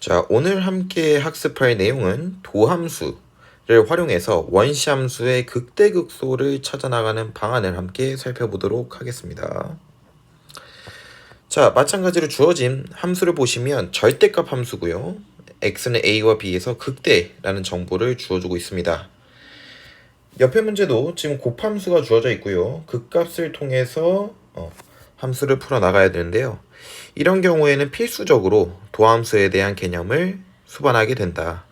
자, 오늘 함께 학습할 내용은 도함수를 활용해서 원시함수의 극대극소를 찾아나가는 방안을 함께 살펴보도록 하겠습니다. 자, 마찬가지로 주어진 함수를 보시면 절대값 함수고요. x는 a와 b에서 극대라는 정보를 주어주고 있습니다. 옆에 문제도 지금 곱함수가 주어져 있고요. 극값을 통해서 함수를 풀어나가야 되는데요. 이런 경우에는 필수적으로 도함수에 대한 개념을 수반하게 된다.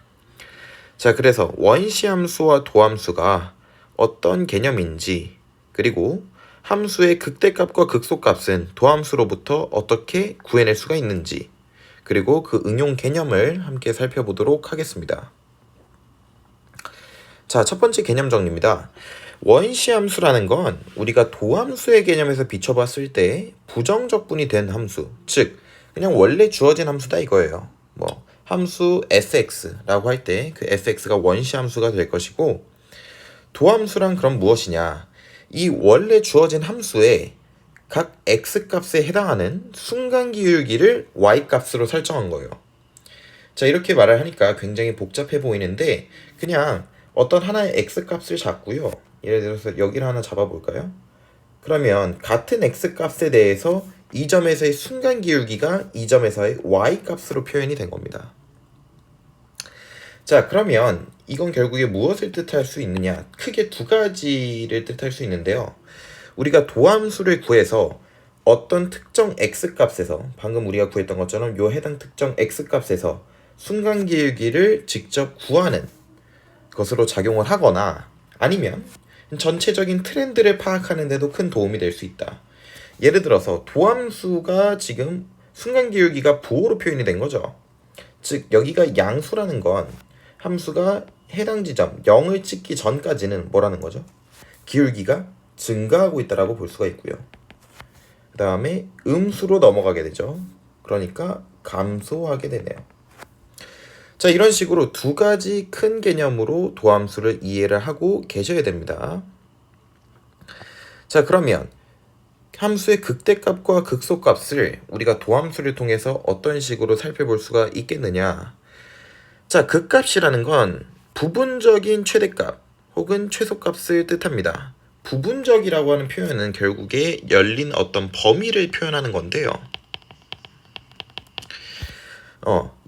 자, 그래서 원시함수와 도함수가 어떤 개념인지, 그리고 함수의 극대값과 극소값은 도함수로부터 어떻게 구해낼 수가 있는지, 그리고 그 응용 개념을 함께 살펴보도록 하겠습니다. 자, 첫 번째 개념 정리입니다. 원시함수라는 건 우리가 도함수의 개념에서 비춰봤을 때 부정적분이 된 함수, 즉 그냥 원래 주어진 함수다 이거예요. 함수 fx라고 할 때 그 fx가 원시함수가 될 것이고, 도함수란 그럼 무엇이냐? 이 원래 주어진 함수의 각 x값에 해당하는 순간기울기를 y값으로 설정한 거예요. 자, 이렇게 말을 하니까 굉장히 복잡해 보이는데 그냥 어떤 하나의 x값을 잡고요. 예를 들어서 여기를 하나 잡아볼까요? 그러면 같은 x값에 대해서 이 점에서의 순간기울기가 이 점에서의 y값으로 표현이 된 겁니다. 자, 그러면 이건 결국에 무엇을 뜻할 수 있느냐? 크게 두 가지를 뜻할 수 있는데요. 우리가 도함수를 구해서 어떤 특정 x값에서, 방금 우리가 구했던 것처럼 요 해당 특정 x값에서 순간기울기를 직접 구하는 것으로 작용을 하거나, 아니면 전체적인 트렌드를 파악하는 데도 큰 도움이 될 수 있다. 예를 들어서 도함수가 지금 순간기울기가 부호로 표현이 된 거죠. 즉 여기가 양수라는 건 함수가 해당 지점 0을 찍기 전까지는 뭐라는 거죠? 기울기가 증가하고 있다라고 볼 수가 있고요. 그 다음에 음수로 넘어가게 되죠. 그러니까 감소하게 되네요. 자, 이런 식으로 두 가지 큰 개념으로 도함수를 이해를 하고 계셔야 됩니다. 자, 그러면 함수의 극대값과 극소값을 우리가 도함수를 통해서 어떤 식으로 살펴볼 수가 있겠느냐? 자, 극값이라는 건 부분적인 최대값 혹은 최소값을 뜻합니다. 부분적이라고 하는 표현은 결국에 열린 어떤 범위를 표현하는 건데요.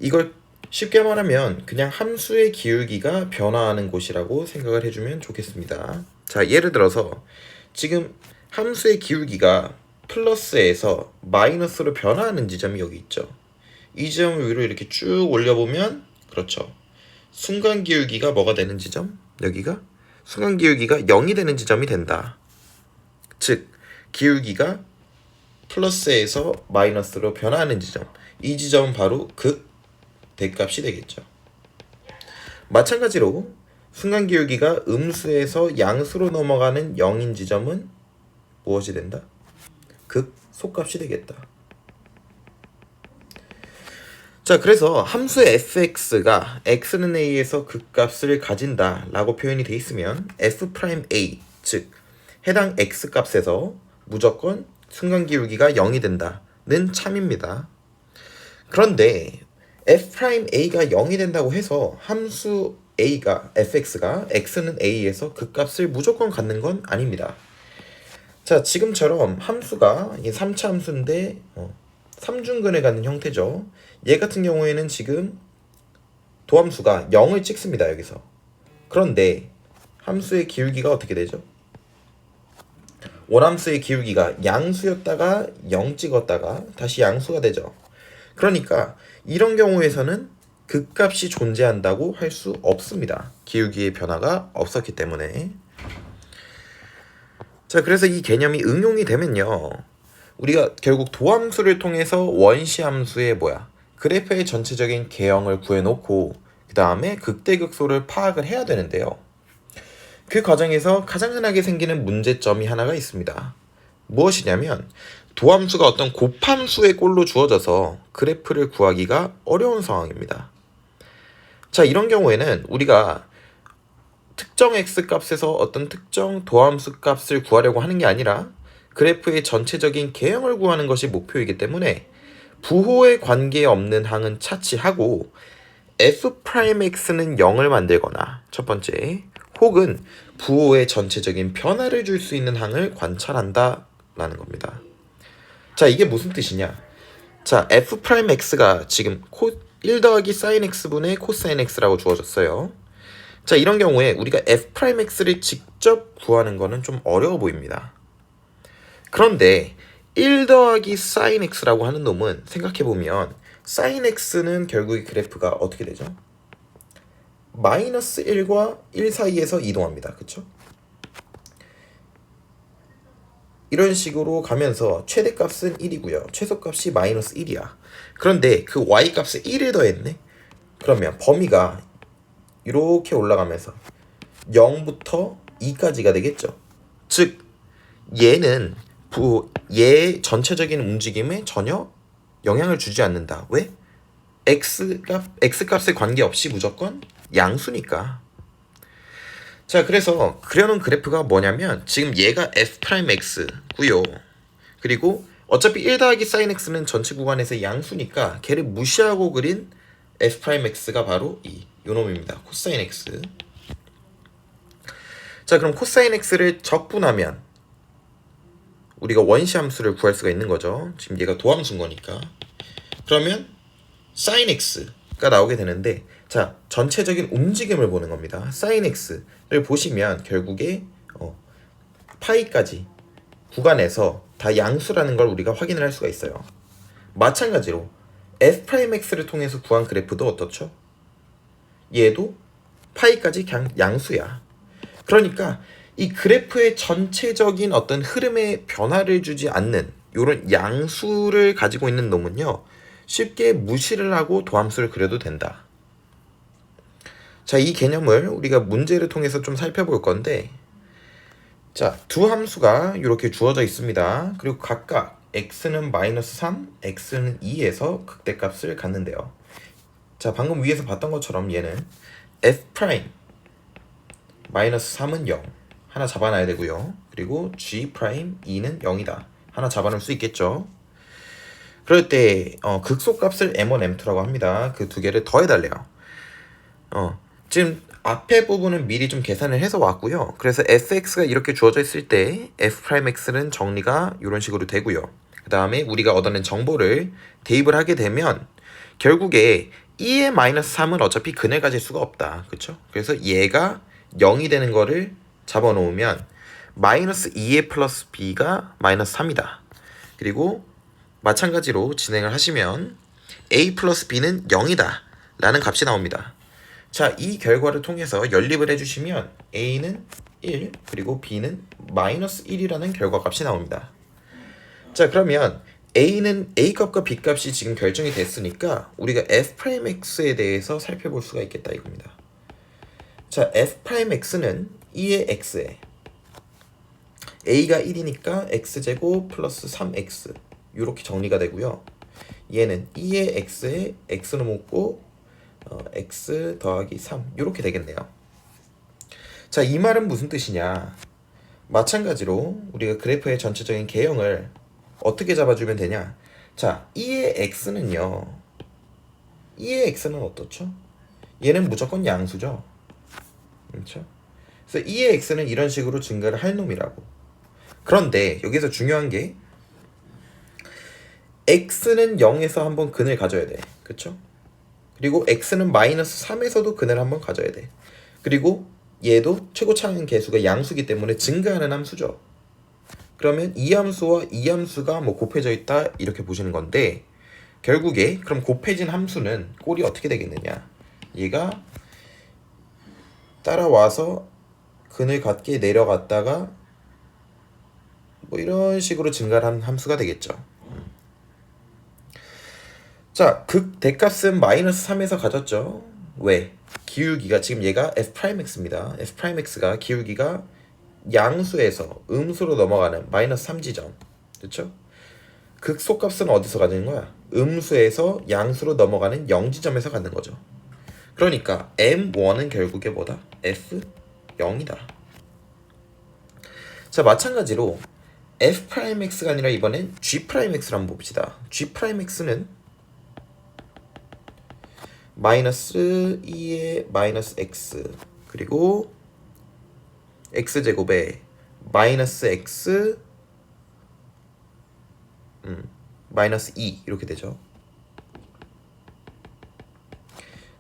이걸 쉽게 말하면 그냥 함수의 기울기가 변화하는 곳이라고 생각을 해주면 좋겠습니다. 자, 예를 들어서 지금 함수의 기울기가 플러스에서 마이너스로 변화하는 지점이 여기 있죠. 이 지점을 위로 이렇게 쭉 올려보면, 그렇죠, 순간기울기가 뭐가 되는 지점? 여기가 순간기울기가 0이 되는 지점이 된다. 즉 기울기가 플러스에서 마이너스로 변화하는 지점, 이 지점은 바로 극대값이 되겠죠. 마찬가지로 순간기울기가 음수에서 양수로 넘어가는 0인 지점은 무엇이 된다? 극소값이 되겠다. 자, 그래서 함수 fx가 x는 a에서 극값을 가진다 라고 표현이 돼 있으면 f'A, 즉 해당 x값에서 무조건 순간기울기가 0이 된다는 참입니다. 그런데 f'A가 0이 된다고 해서 함수 a가 fx가 x는 a에서 극값을 무조건 갖는 건 아닙니다. 자, 지금처럼 함수가 3차 함수인데 3중근을 갖는 형태죠. 얘 같은 경우에는 지금 도함수가 0을 찍습니다. 여기서. 그런데 함수의 기울기가 어떻게 되죠? 원함수의 기울기가 양수였다가 0 찍었다가 다시 양수가 되죠. 그러니까 이런 경우에서는 극값이 존재한다고 할 수 없습니다. 기울기의 변화가 없었기 때문에. 자, 그래서 이 개념이 응용이 되면요, 우리가 결국 도함수를 통해서 원시함수의 그래프의 전체적인 개형을 구해놓고 그 다음에 극대극소를 파악을 해야 되는데요. 그 과정에서 가장 흔하게 생기는 문제점이 하나가 있습니다. 무엇이냐면 도함수가 어떤 곱함수의 꼴로 주어져서 그래프를 구하기가 어려운 상황입니다. 자, 이런 경우에는 우리가 특정 x값에서 어떤 특정 도함수 값을 구하려고 하는 게 아니라 그래프의 전체적인 개형을 구하는 것이 목표이기 때문에 부호에 관계없는 항은 차치하고 F'X는 0을 만들거나 첫 번째 혹은 부호의 전체적인 변화를 줄 수 있는 항을 관찰한다 라는 겁니다. 자, 이게 무슨 뜻이냐? 자, F'X가 지금 1 더하기 sin X분의 코사인 X라고 주어졌어요. 자, 이런 경우에 우리가 F'X를 직접 구하는 거는 좀 어려워 보입니다. 그런데 1 더하기 sin X라고 하는 놈은 생각해보면 sin X는 결국 이 그래프가 어떻게 되죠? 마이너스 1과 1 사이에서 이동합니다. 그쵸? 이런 식으로 가면서 최대값은 1이고요. 최소값이 마이너스 1이야. 그런데 그 y값에 1을 더했네? 그러면 범위가 이렇게 올라가면서 0부터 2까지가 되겠죠. 즉 얘는 얘 전체적인 움직임에 전혀 영향을 주지 않는다. 왜? x값에 관계없이 무조건 양수니까. 자, 그래서 그려놓은 그래프가 뭐냐면 지금 얘가 F'X고요. 그리고 어차피 1 더하기 sin X는 전체 구간에서 양수니까 걔를 무시하고 그린 F'X가 바로 요 놈입니다. 코사인 X. 자, 그럼 코사인 X를 적분하면 우리가 원시 함수를 구할 수가 있는 거죠. 지금 얘가 도함수인 거니까. 그러면 sin X가 나오게 되는데, 자, 전체적인 움직임을 보는 겁니다. sin X를 보시면 결국에 파이까지 구간에서 다 양수라는 걸 우리가 확인을 할 수가 있어요. 마찬가지로 F'X를 통해서 구한 그래프도 어떻죠? 얘도 파이까지 그냥 양수야. 그러니까 이 그래프의 전체적인 어떤 흐름에 변화를 주지 않는 이런 양수를 가지고 있는 놈은요, 쉽게 무시를 하고 도함수를 그려도 된다. 자, 이 개념을 우리가 문제를 통해서 좀 살펴볼 건데, 자, 두 함수가 이렇게 주어져 있습니다. 그리고 각각 x는 마이너스 3, x는 2에서 극대값을 갖는데요. 자, 방금 위에서 봤던 것처럼 얘는 f 프라임 마이너스 3은 0 하나 잡아놔야 되고요. 그리고 g 프라임 2는 0이다 하나 잡아놓을 수 있겠죠. 그럴 때 극소값을 m1, m2라고 합니다. 그 두 개를 더해달래요. 지금 앞에 부분은 미리 좀 계산을 해서 왔고요. 그래서 fx가 이렇게 주어져 있을 때 f'x는 정리가 이런 식으로 되고요. 그 다음에 우리가 얻어낸 정보를 대입을 하게 되면 결국에 2의 마이너스 3은 어차피 근을 가질 수가 없다. 그쵸? 그래서 얘가 0이 되는 거를 잡아놓으면 마이너스 2의 플러스 b가 마이너스 3이다. 그리고 마찬가지로 진행을 하시면 a 플러스 b는 0이다 라는 값이 나옵니다. 자, 이 결과를 통해서 연립을 해주시면 a는 1 그리고 b는 마이너스 1이라는 결과값이 나옵니다. 자, 그러면 a는 a값과 b값이 지금 결정이 됐으니까 우리가 f'x에 대해서 살펴볼 수가 있겠다 이겁니다. 자, f'x는 2의 x에 a가 1이니까 x제곱 플러스 3x 이렇게 정리가 되고요. 얘는 2의 x에 x는 먹고 x 더하기 3 이렇게 되겠네요. 자, 이 말은 무슨 뜻이냐? 마찬가지로 우리가 그래프의 전체적인 개형을 어떻게 잡아주면 되냐? 자, 2의 x는요, 2의 x는 어떻죠? 얘는 무조건 양수죠. 그렇죠? 그래서 2의 x는 이런 식으로 증가를 할 놈이라고. 그런데 여기서 중요한 게 x는 0에서 한번 근을 가져야 돼. 그렇죠? 그리고 x는 마이너스 3에서도 근을 한번 가져야 돼. 그리고 얘도 최고차항 계수가 양수기 때문에 증가하는 함수죠. 그러면 이 함수와 이 함수가 뭐 곱해져 있다 이렇게 보시는 건데, 결국에 그럼 곱해진 함수는 꼴이 어떻게 되겠느냐? 얘가 따라와서 근을 갖게 내려갔다가 뭐 이런 식으로 증가한 함수가 되겠죠. 자, 극대값은 마이너스 3에서 가졌죠. 왜? 기울기가 지금 얘가 f'x입니다. f'x가 기울기가 양수에서 음수로 넘어가는 마이너스 3지점. 그렇죠? 극소값은 어디서 가지는 거야? 음수에서 양수로 넘어가는 0지점에서 갖는 거죠. 그러니까 m1은 결국에 뭐다? f0이다. 자, 마찬가지로 f'x가 아니라 이번엔 g'x를 한번 봅시다. g'x는 마이너스 2의 마이너스 x 그리고 x제곱에 마이너스 x 마이너스 2 이렇게 되죠.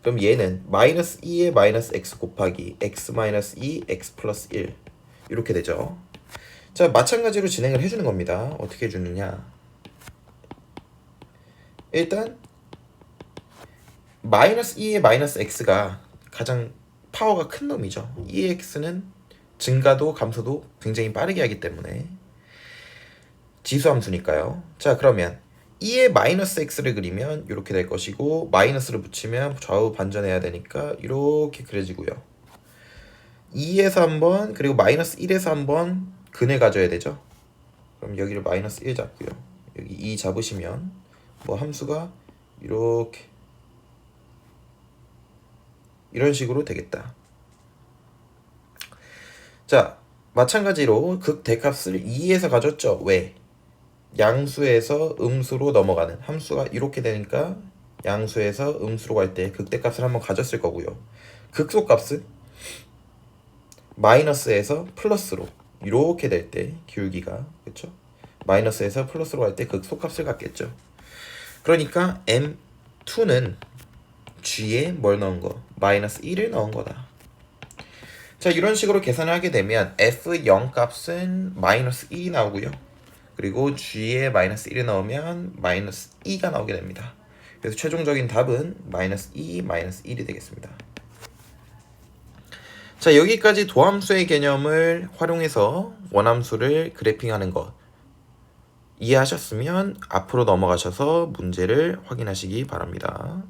그럼 얘는 마이너스 2의 마이너스 x 곱하기 x 마이너스 2 x 플러스 1 이렇게 되죠. 자, 마찬가지로 진행을 해주는 겁니다. 어떻게 해주느냐, 일단 마이너스 2의 마이너스 x가 가장 파워가 큰 놈이죠. 2x는 증가도 감소도 굉장히 빠르게 하기 때문에 지수함수니까요. 자, 그러면 2의 마이너스 x를 그리면 이렇게 될 것이고, 마이너스를 붙이면 좌우 반전해야 되니까 이렇게 그려지고요. 2에서 한번 그리고 마이너스 1에서 한번 근을 가져야 되죠. 그럼 여기를 마이너스 1 잡고요. 여기 2 잡으시면 뭐 함수가 이렇게 이런 식으로 되겠다. 자, 마찬가지로 극대값을 2에서 가졌죠. 왜? 양수에서 음수로 넘어가는 함수가 이렇게 되니까 양수에서 음수로 갈 때 극대값을 한번 가졌을 거고요. 극소값은 마이너스에서 플러스로 이렇게 될 때 기울기가, 그쵸? 마이너스에서 플러스로 갈 때 극소값을 갖겠죠. 그러니까 m2는 g에 뭘 넣은 거? 마이너스 1을 넣은 거다. 자, 이런 식으로 계산을 하게 되면 f0 값은 마이너스 1이 나오고요. 그리고 g에 마이너스 1을 넣으면 마이너스 2가 나오게 됩니다. 그래서 최종적인 답은 마이너스 2, 마이너스 1이 되겠습니다. 자, 여기까지 도함수의 개념을 활용해서 원함수를 그래핑하는 것 이해하셨으면 앞으로 넘어가셔서 문제를 확인하시기 바랍니다.